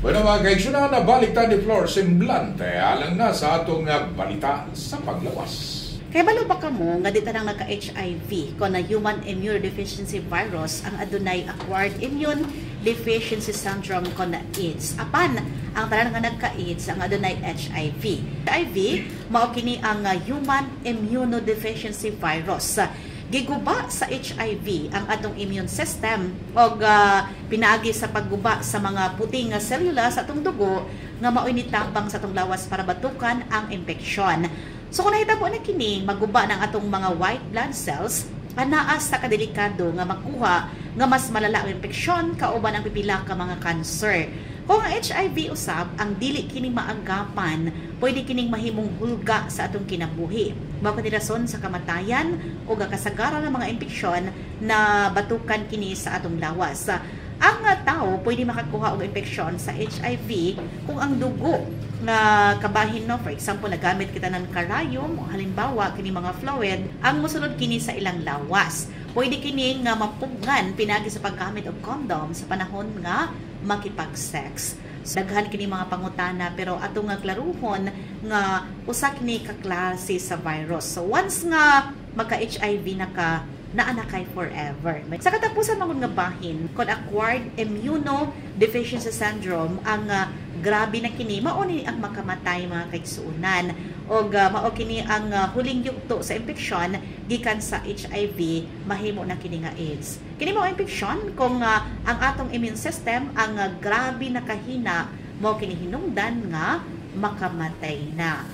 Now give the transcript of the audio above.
Bueno mga kaigsuna, nabalik ta ni Flor Semblante alang na sa atong balita sa paglawas. Kaya balo ba ka mo nga dito nang nagka-HIV kung na human immunodeficiency virus ang adunay acquired immune deficiency syndrome kung na AIDS. Apan, ang tanan nga nagka-AIDS ang adunay HIV. HIV, mao kini ang human immunodeficiency virus. Giguba sa HIV ang atong immune system o pinaagi sa pagguba sa mga puting selula sa atong dugo nga mao'y nitabang sa atong lawas para batukan ang infeksyon. So kung nahitabo na kini, maguba ng atong mga white blood cells, anaas sa kadelikado nga makuha nga mas malala ang infeksyon kauban ang pipila ka mga cancer. Kung ang HIV usab, ang dili kining maagapan, pwede kining mahimong hulga sa atong kinabuhi. Mao kini rason sa kamatayan o kasagaran ng mga infeksyon na batukan kini sa atong lawas. Ang tao pwede makakuha og infeksyon sa HIV kung ang dugo nga kabahin, no, for example nagamit kita ng karayom o halimbawa kini mga fluid ang mosulod kini sa ilang lawas. Pwede kini nga mapugnan pinagi sa paggamit og condom sa panahon nga makipag-sex. So, daghan kini mga pangutana pero ato nga klaruhon nga usa kini ka klase sa virus. So once nga magka-HIV na ka, naa kay forever. Sa katapusan mga nga bahin, kung acquired immunodeficiency syndrome, ang grabe na kini, mao ni ang makamatay mga kaigsuunan. O mao kini ang huling yugto sa infeksyon gikan sa HIV, mahimo na kini nga AIDS. Kini mao infeksyon kung ang atong immune system ang grabe na kahina, mao kini hinungdan nga makamatay na.